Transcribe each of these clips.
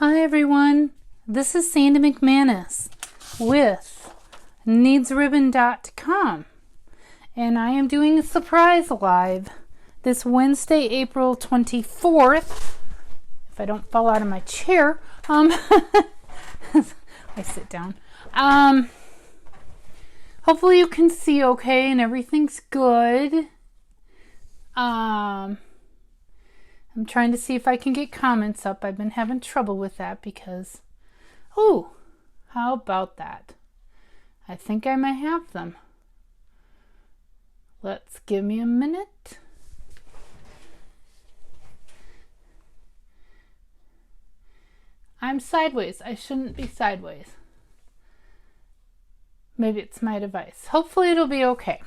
Hi everyone, this is Sandy McManus with needsribbon.com, and I am doing a surprise live this Wednesday, April 24th. If I don't fall out of my chair, I sit down. Hopefully you can see okay and everything's good. I'm trying to see if I can get comments up. I've been having trouble with that because, oh, how about that? I think I might have them. Let's give me a minute. I'm sideways. I shouldn't be sideways. Maybe it's my device. Hopefully it'll be okay.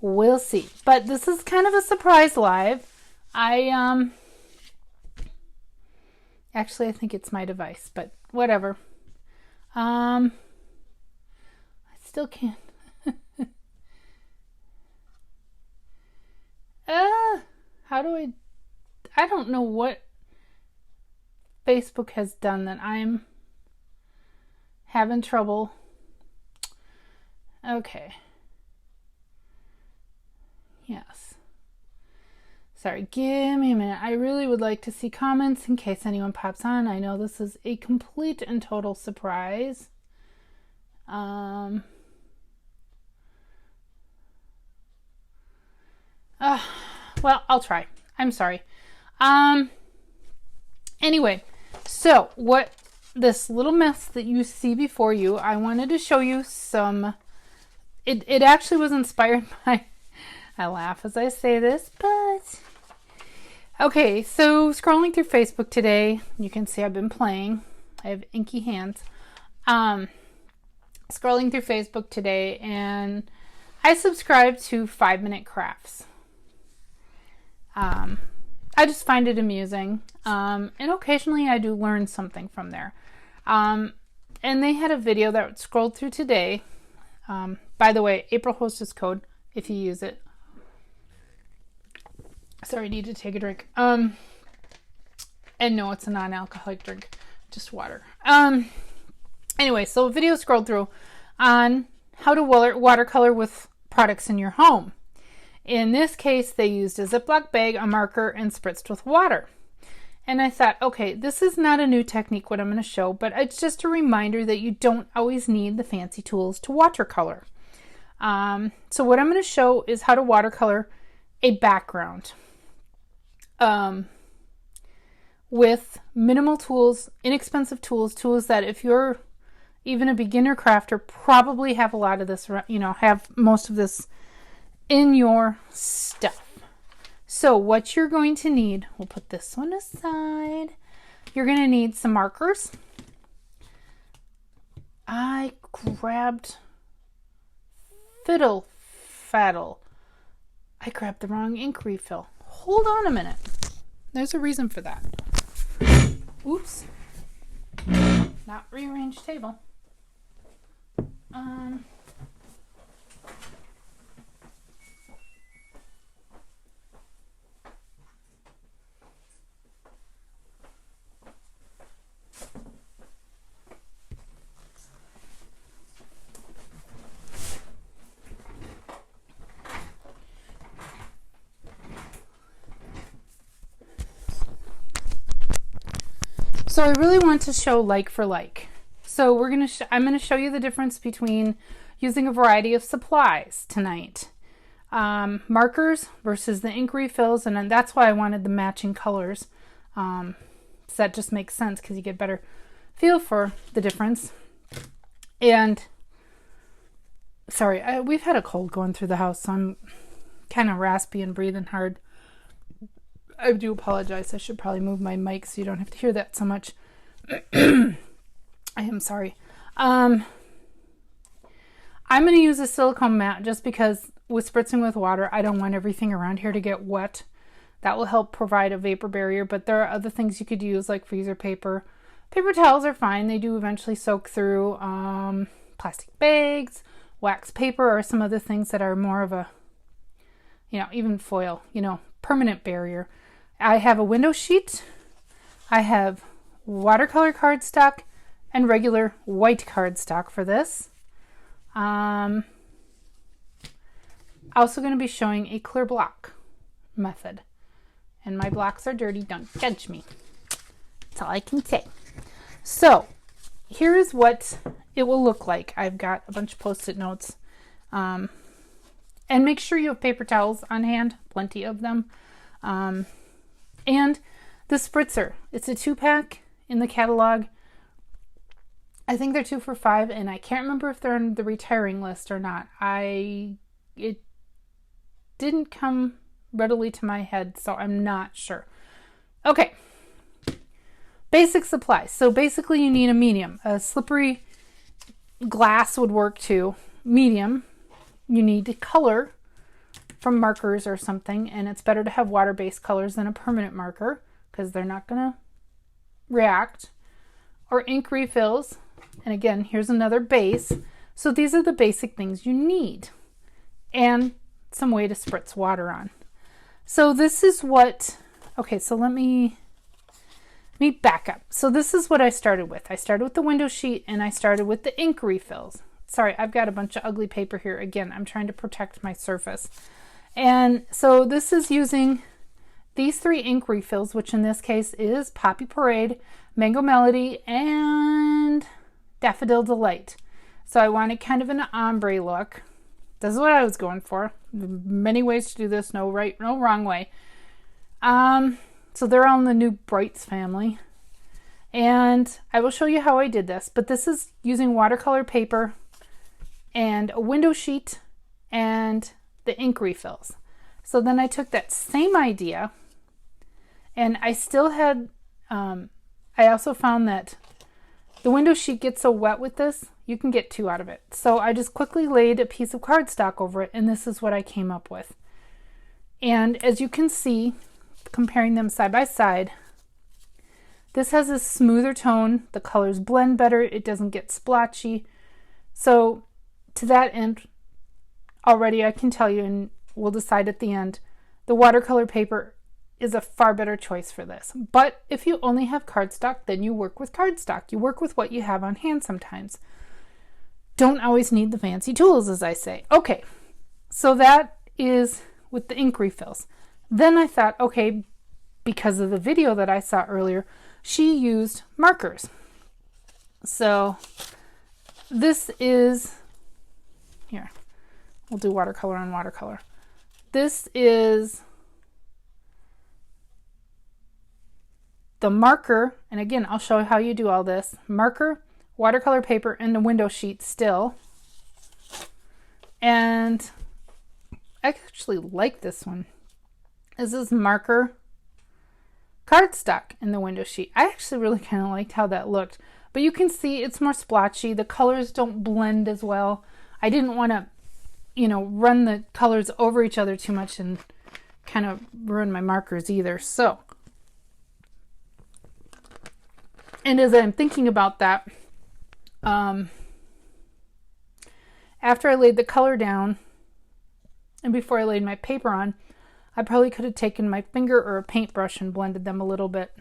We'll see. But this is kind of a surprise live. Actually I think it's my device, but whatever. I still can't. How do I don't know what Facebook has done that I'm having trouble. Okay. Yes. Sorry, give me a minute. I really would like to see comments in case anyone pops on. I know this is a complete and total surprise. Well, I'll try. I'm sorry. Anyway, so what this little mess that you see before you, I wanted to show you some. It actually was inspired by. I laugh as I say this, but okay, so scrolling through Facebook today, you can see I've been playing. I have inky hands. Scrolling through Facebook today, and I subscribe to 5-Minute Crafts. I just find it amusing, and occasionally I do learn something from there. And they had a video that scrolled through today. By the way, April hostess code if you use it. Sorry, I need to take a drink. And no, it's a non-alcoholic drink, just water. Anyway, so a video scrolled through on how to watercolor with products in your home. In this case, they used a Ziploc bag, a marker, and spritzed with water. And I thought, okay, this is not a new technique, what I'm going to show, but it's just a reminder that you don't always need the fancy tools to watercolor. So what I'm going to show is how to watercolor a background. With minimal tools, inexpensive tools that if you're even a beginner crafter, probably have a lot of this, have most of this in your stuff. So what you're going to need, we'll put this one aside. You're going to need some markers. I grabbed Fiddle Faddle. I grabbed the wrong ink refill. Hold on a minute. There's a reason for that. Oops. Not rearranged table. So I really want to show like for like. So I'm going to show you the difference between using a variety of supplies tonight. Markers versus the ink refills, and then that's why I wanted the matching colors. So that just makes sense because you get better feel for the difference. And sorry, we've had a cold going through the house, so I'm kind of raspy and breathing hard. I do apologize. I should probably move my mic so you don't have to hear that so much. I am sorry. I'm going to use a silicone mat just because with spritzing with water, I don't want everything around here to get wet. That will help provide a vapor barrier, but there are other things you could use like freezer paper. Paper towels are fine. They do eventually soak through. Plastic bags, wax paper are some other things that are more of a, even foil, permanent barrier. I have a window sheet. I have watercolor cardstock and regular white cardstock for this. Also going to be showing a clear block method. And my blocks are dirty, don't judge me. That's all I can say. So here is what it will look like. I've got a bunch of Post-it notes. And make sure you have paper towels on hand, plenty of them. And the spritzer, it's a 2-pack in the catalog. I think they're 2 for $5, and I can't remember if they're on the retiring list or not. It didn't come readily to my head, so I'm not sure. Okay, basic supplies. So basically you need a medium. A slippery glass would work too. Medium. You need to color from markers or something, and it's better to have water-based colors than a permanent marker because they're not going to react. Or ink refills. And again, here's another base. So these are the basic things you need. And some way to spritz water on. So this is what, okay, so let me back up. So this is what I started with. I started with the window sheet and I started with the ink refills. Sorry, I've got a bunch of ugly paper here. Again, I'm trying to protect my surface. And so this is using these 3 ink refills, which in this case is Poppy Parade, Mango Melody, and Daffodil Delight. So I wanted kind of an ombre look. This is what I was going for. Many ways to do this, no right, no wrong way. So they're all in the New Brights family. And I will show you how I did this, but this is using watercolor paper and a window sheet and the ink refills. So then I took that same idea and I still had, I also found that the window sheet gets so wet with this, you can get 2 out of it. So I just quickly laid a piece of cardstock over it, and this is what I came up with. And as you can see, comparing them side by side, this has a smoother tone. The colors blend better. It doesn't get splotchy. So to that end, already I can tell you, and we'll decide at the end, the watercolor paper is a far better choice for this. But if you only have cardstock, then you work with cardstock. You work with what you have on hand sometimes. Don't always need the fancy tools, as I say. Okay, so that is with the ink refills. Then I thought, okay, because of the video that I saw earlier, she used markers. So this is, here, we'll do watercolor on watercolor. This is the marker, and again, I'll show you how you do all this. Marker, watercolor paper, and the window sheet still. And I actually like this one. This is marker, cardstock in the window sheet. I actually really kind of liked how that looked. But you can see it's more splotchy. The colors don't blend as well. I didn't want to, run the colors over each other too much and kind of ruin my markers either. So, and as I'm thinking about that, after I laid the color down and before I laid my paper on, I probably could have taken my finger or a paintbrush and blended them a little bit.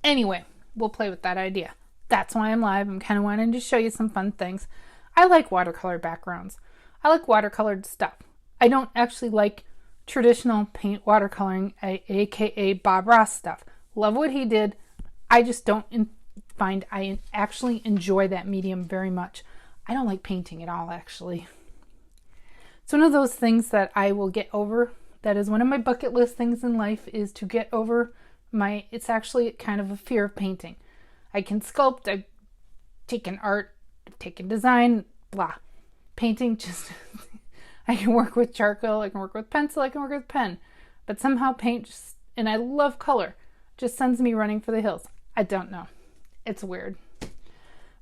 Anyway, we'll play with that idea. That's why I'm live. I'm kind of wanting to show you some fun things. I like watercolor backgrounds. I like watercolored stuff. I don't actually like traditional paint watercoloring, aka Bob Ross stuff. Love what he did. I just don't find I actually enjoy that medium very much. I don't like painting at all, actually. It's one of those things that I will get over. That is one of my bucket list things in life, is to get over it's actually kind of a fear of painting. I can sculpt, I've taken art, I've taken design, blah. Painting, just, I can work with charcoal, I can work with pencil, I can work with pen. But somehow paint, and I love color, just sends me running for the hills. I don't know. It's weird.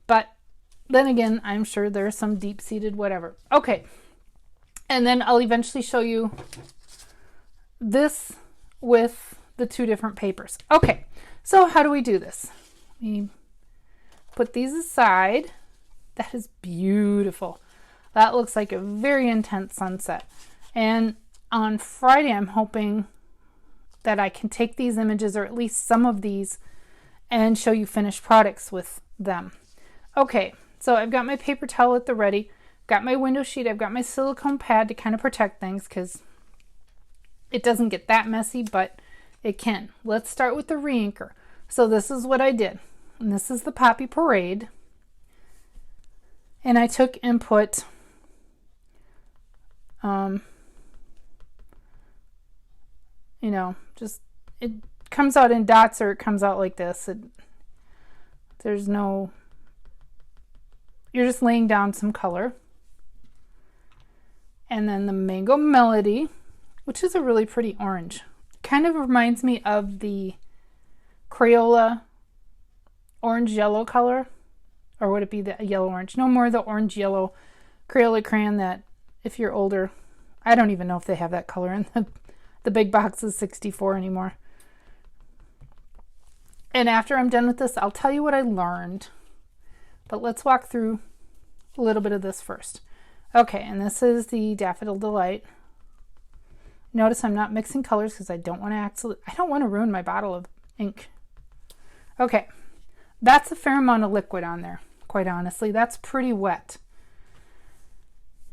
But then again, I'm sure there's some deep-seated whatever. Okay. And then I'll eventually show you this with the 2 different papers. Okay. So how do we do this? We put these aside. That is beautiful. That looks like a very intense sunset. And on Friday, I'm hoping that I can take these images, or at least some of these, and show you finished products with them. Okay, so I've got my paper towel at the ready, got my window sheet, I've got my silicone pad to kind of protect things because it doesn't get that messy, but it can. Let's start with the Reinker. So this is what I did. And this is the Poppy Parade. And I took and put you know, just it comes out in dots or it comes out like this. There's no, you're just laying down some color. And then the Mango Melody, which is a really pretty orange. Kind of reminds me of the Crayola orange yellow color, or would it be the yellow orange? No more the orange yellow Crayola crayon that if you're older, I don't even know if they have that color in the big box is 64 anymore. And after I'm done with this, I'll tell you what I learned, but let's walk through a little bit of this first. Okay, and this is the Daffodil Delight. Notice I'm not mixing colors because I don't want to ruin my bottle of ink. Okay, that's a fair amount of liquid on there, quite honestly. That's pretty wet.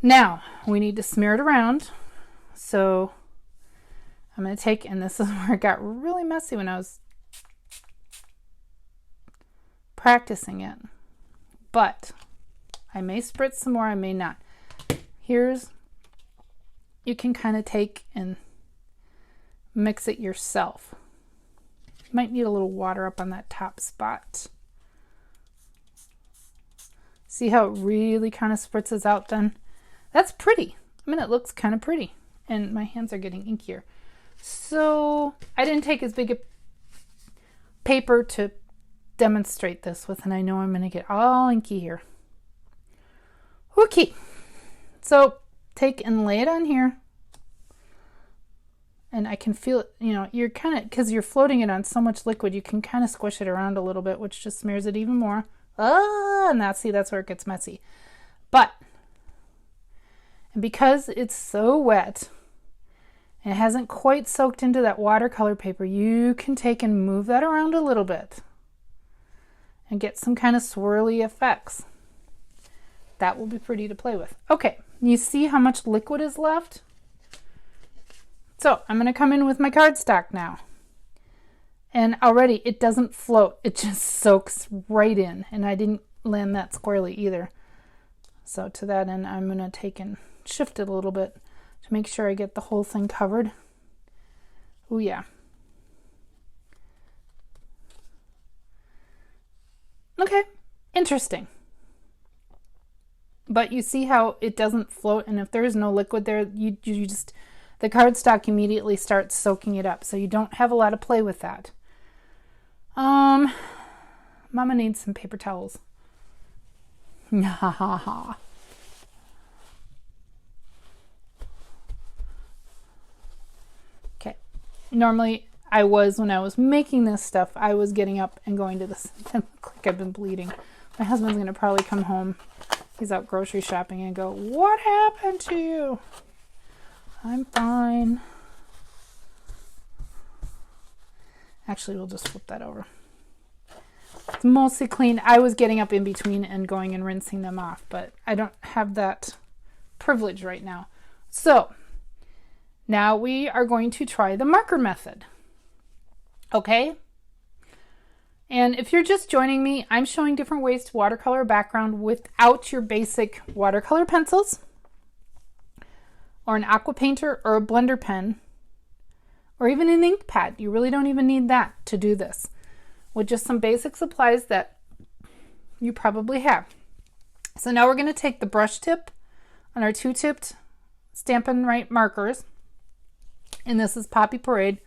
Now, we need to smear it around. So I'm going to take, and this is where it got really messy when I was practicing it. But I may spritz some more, I may not. You can kind of take and mix it yourself. You might need a little water up on that top spot. See how it really kind of spritzes out then? That's pretty. I mean, it looks kind of pretty. And my hands are getting inkier. So I didn't take as big a paper to demonstrate this with, and I know I'm going to get all inky here. Okay. So take and lay it on here. And I can feel it, you know, you're kind of, because you're floating it on so much liquid, you can kind of squish it around a little bit, which just smears it even more. And that's where it gets messy. But, and because it's so wet, and it hasn't quite soaked into that watercolor paper, you can take and move that around a little bit and get some kind of swirly effects. That will be pretty to play with. Okay, you see how much liquid is left? So I'm going to come in with my cardstock now. And already it doesn't float. It just soaks right in. And I didn't land that squarely either. So to that end, I'm going to take and shift it a little bit to make sure I get the whole thing covered. Oh yeah. Okay, interesting. But you see how it doesn't float, and if there is no liquid there, you just, the cardstock immediately starts soaking it up, so you don't have a lot of play with that. Mama needs some paper towels. Ha ha ha. Okay. Normally, when I was making this stuff, I was getting up and going to this. I look like I've been bleeding. My husband's going to probably come home. He's out grocery shopping and go, "What happened to you?" I'm fine. Actually, we'll just flip that over. It's mostly clean. I was getting up in between and going and rinsing them off, but I don't have that privilege right now. So now we are going to try the marker method. Okay? And if you're just joining me, I'm showing different ways to watercolor a background without your basic watercolor pencils, or an aqua painter, or a blender pen, or even an ink pad. You really don't even need that to do this, with just some basic supplies that you probably have. So now we're going to take the brush tip on our two-tipped Stampin' Up markers, and this is Poppy Parade.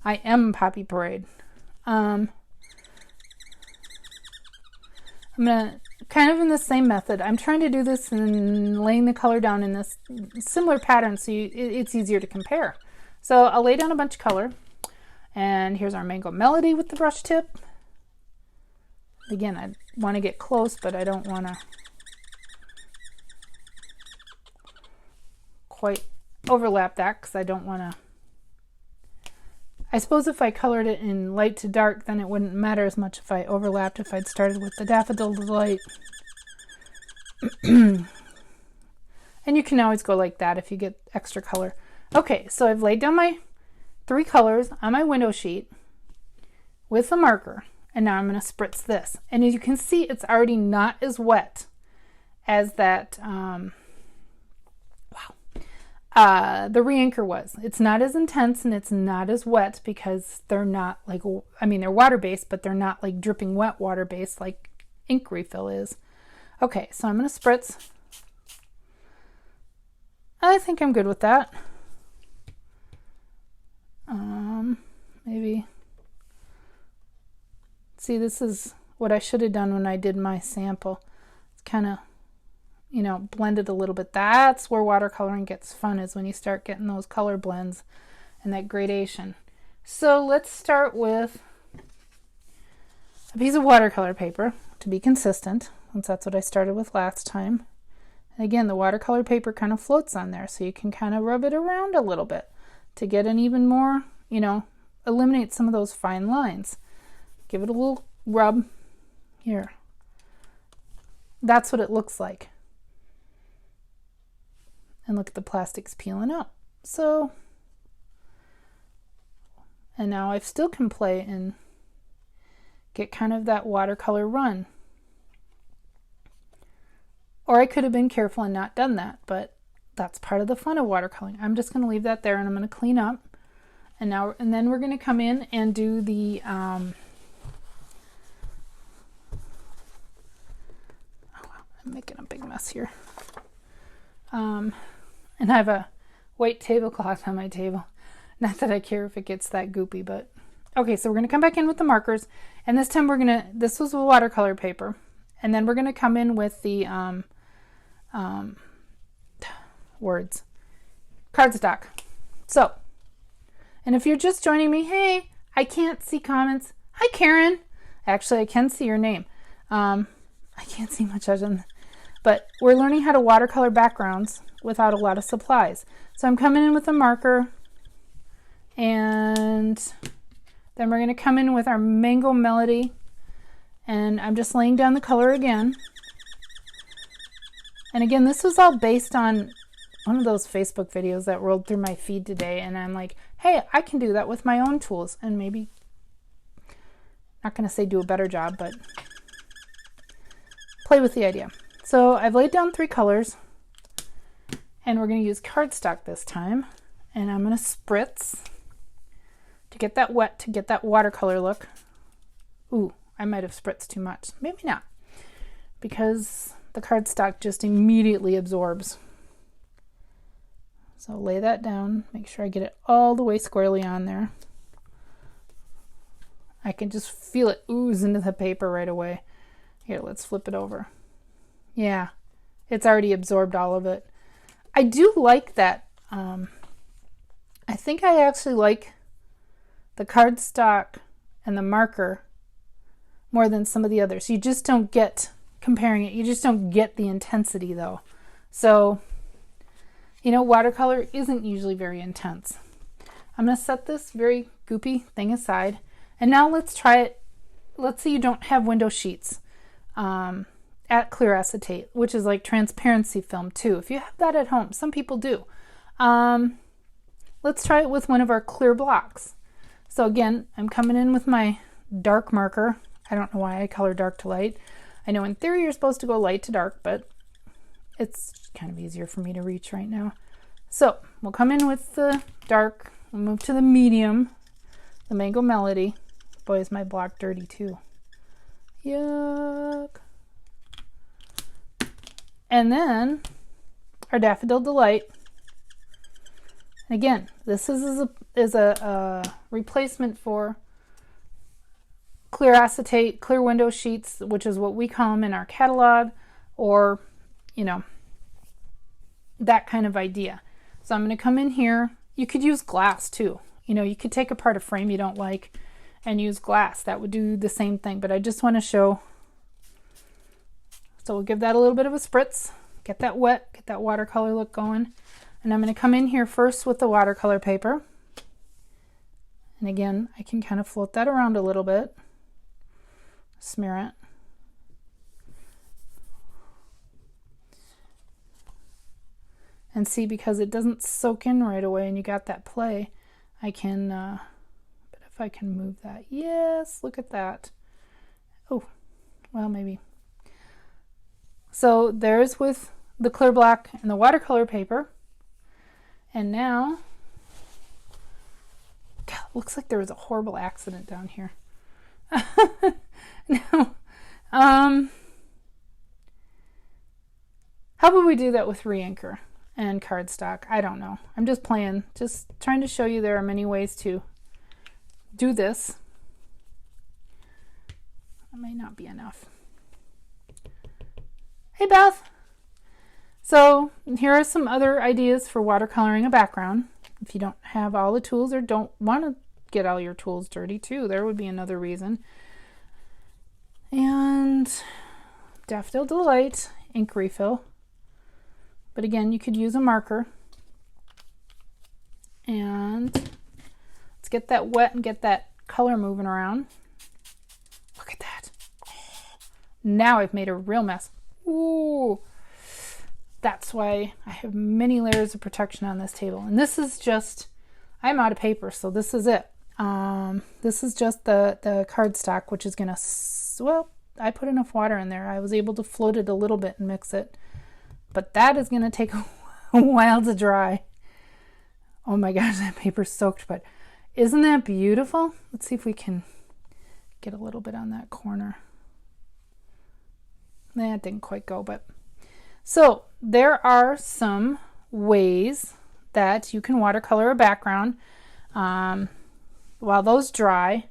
I am Poppy Parade. I'm going to, kind of in the same method, I'm trying to do this and laying the color down in this similar pattern so it's easier to compare. So I'll lay down a bunch of color, and here's our Mango Melody with the brush tip. Again, I want to get close, but I don't want to quite overlap that because I don't want I suppose if I colored it in light to dark, then it wouldn't matter as much if I overlapped, if I'd started with the Daffodil Delight. And you can always go like that if you get extra color. Okay, so I've laid down my 3 colors on my window sheet with a marker, and now I'm going to spritz this. And as you can see, it's already not as wet as that, the Reinker was. It's not as intense and it's not as wet because they're not like, I mean, they're water-based, but they're not like dripping wet water-based like ink refill is. Okay, so I'm going to spritz. I think I'm good with that. Maybe. See, this is what I should have done when I did my sample. It's kind of, you know, blended a little bit. That's where watercoloring gets fun, is when you start getting those color blends and that gradation. So let's start with a piece of watercolor paper to be consistent, since that's what I started with last time. And again, the watercolor paper kind of floats on there, so you can kind of rub it around a little bit to get an even more, you know, eliminate some of those fine lines. Give it a little rub here. That's what it looks like. And look at the plastics peeling up. So, and now I still can play and get kind of that watercolor run. Or I could have been careful and not done that, but that's part of the fun of watercoloring. I'm just going to leave that there, and I'm going to clean up. And then we're going to come in and do the I'm making a big mess here. And I have a white tablecloth on my table. Not that I care if it gets that goopy, but okay, so we're going to come back in with the markers, and this time this was a watercolor paper, and then we're going to come in with the cardstock. So, and if you're just joining me, hey, I can't see comments. Hi, Karen. Actually, I can see your name. I can't see much of them, but we're learning how to watercolor backgrounds without a lot of supplies. So I'm coming in with a marker, and then we're going to come in with our Mango Melody, and I'm just laying down the color again. And again, this was all based on one of those Facebook videos that rolled through my feed today, and I'm like, hey, I can do that with my own tools, and maybe, not going to say do a better job, but play with the idea. So I've laid down 3 colors, and we're going to use cardstock this time, and I'm going to spritz to get that wet, to get that watercolor look. Ooh, I might have spritzed too much. Maybe not, because the cardstock just immediately absorbs. So lay that down, make sure I get it all the way squarely on there. I can just feel it ooze into the paper right away. Here, let's flip it over. Yeah, it's already absorbed all of it. I do like that. I think I actually like the cardstock and the marker more than some of the others. You just don't get, comparing it, you just don't get the intensity though. So, you know, watercolor isn't usually very intense. I'm going to set this very goopy thing aside. And now let's try it. Let's say you don't have window sheets at clear acetate, which is like transparency film too. If you have that at home, some people do. Let's try it with one of our clear blocks. So again, I'm coming in with my dark marker. I don't know why I color dark to light. I know in theory you're supposed to go light to dark, but it's kind of easier for me to reach right now. So we'll come in with the dark, we'll move to the medium, the Mango Melody. Boy, is my block dirty too. Yuck. And then our Daffodil Delight. And again, this is a replacement for clear acetate, clear window sheets, which is what we call them in our catalog, or, you know, that kind of idea. So I'm going to come in here. You could use glass too. You know, you could take apart a frame you don't like and use glass. That would do the same thing, but I just want to show. So we'll give that a little bit of a spritz, get that wet, get that watercolor look going. And I'm going to come in here first with the watercolor paper. And again, I can kind of float that around a little bit, smear it. And see, because it doesn't soak in right away and you got that play, I can, but if I can move that, yes, look at that. Oh, well, maybe. So there's with the clear black and the watercolor paper. And now, God, looks like there was a horrible accident down here. Now, how would we do that with Reinker and cardstock? I don't know. I'm just playing, just trying to show you there are many ways to do this. That may not be enough. Hey, Beth. So here are some other ideas for watercoloring a background. If you don't have all the tools or don't want to get all your tools dirty too, there would be another reason. And Daffodil Delight ink refill. But again, you could use a marker. And let's get that wet and get that color moving around. Look at that. Now I've made a real mess. Ooh. That's why I have many layers of protection on this table. And this is just, I'm out of paper, so this is it. This is just the cardstock, which is gonna, well, I put enough water in there. I was able to float it a little bit and mix it. But that is gonna take a while to dry. Oh my gosh, that paper's soaked, but isn't that beautiful? Let's see if we can get a little bit on that corner. That didn't quite go, but so there are some ways that you can watercolor a background while those dry.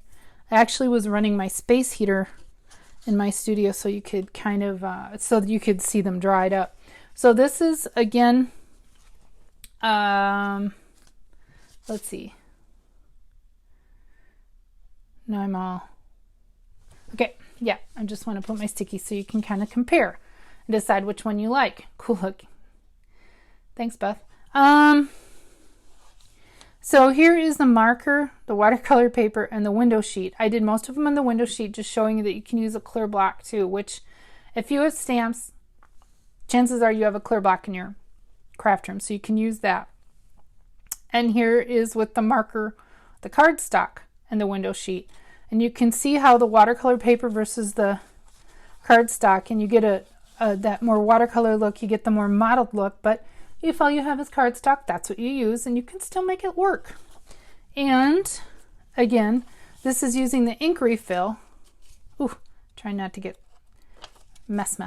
I actually was running my space heater in my studio so you could kind of so that you could see them dried up. So this is again, let's see. Now I'm all okay. Yeah, I just want to put my sticky so you can kind of compare and decide which one you like. Cool look. Thanks, Beth. So here is the marker, the watercolor paper, and the window sheet. I did most of them on the window sheet, just showing you that you can use a clear block too, which if you have stamps, chances are you have a clear block in your craft room, so you can use that. And here is with the marker, the cardstock, and the window sheet. And you can see how the watercolor paper versus the cardstock, and you get a that more watercolor look, you get the more mottled look, but if all you have is cardstock, that's what you use, and you can still make it work. And again, this is using the ink refill. Ooh, try not to get mess.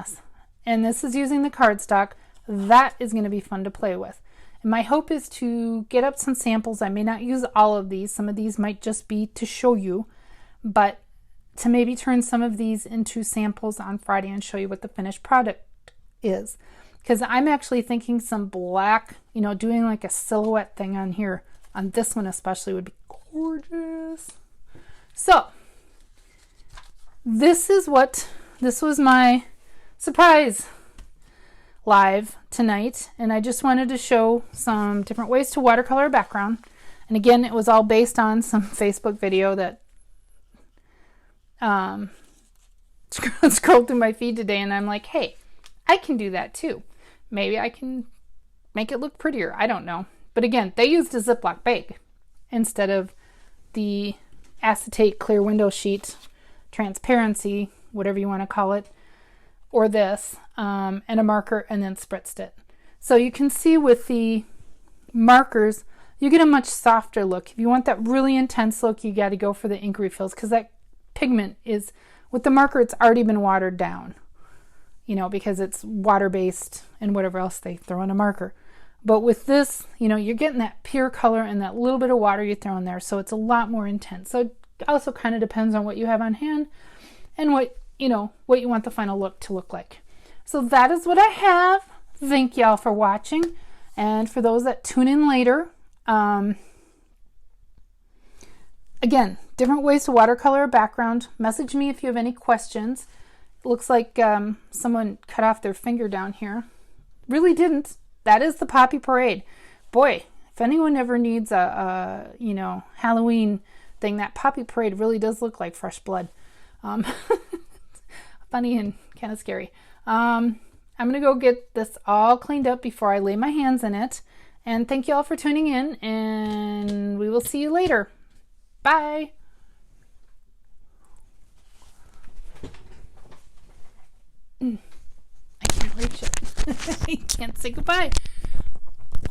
And this is using the cardstock. That is going to be fun to play with. And my hope is to get up some samples. I may not use all of these. Some of these might just be to show you, but to maybe turn some of these into samples on Friday and show you what the finished product is. Because I'm actually thinking some black, you know, doing like a silhouette thing on here, on this one especially, would be gorgeous. So this was my surprise live tonight, and I just wanted to show some different ways to watercolor a background. And again, it was all based on some Facebook video that scrolled through my feed today, and I'm like, hey, I can do that too. Maybe I can make it look prettier. I don't know. But again, they used a Ziploc bag instead of the acetate clear window sheet, transparency, whatever you want to call it, or this, and a marker, and then spritzed it. So you can see with the markers, you get a much softer look. If you want that really intense look, you got to go for the ink refills, because that pigment is, with the marker, it's already been watered down, you know, because it's water-based and whatever else they throw in a marker. But with this, you know, you're getting that pure color and that little bit of water you throw in there, so it's a lot more intense. So it also kind of depends on what you have on hand and what you want the final look to look like. So that is what I have. Thank y'all for watching, and for those that tune in later, again, different ways to watercolor a background. Message me if you have any questions. It looks like someone cut off their finger down here. Really didn't. That is the Poppy Parade. Boy, if anyone ever needs a Halloween thing. That Poppy Parade really does look like fresh blood. Funny and kind of scary. I'm going to go get this all cleaned up before I lay my hands in it. And thank you all for tuning in, and we will see you later. Bye. I can't reach it. I can't say goodbye.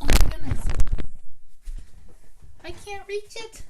Oh my goodness. I can't reach it.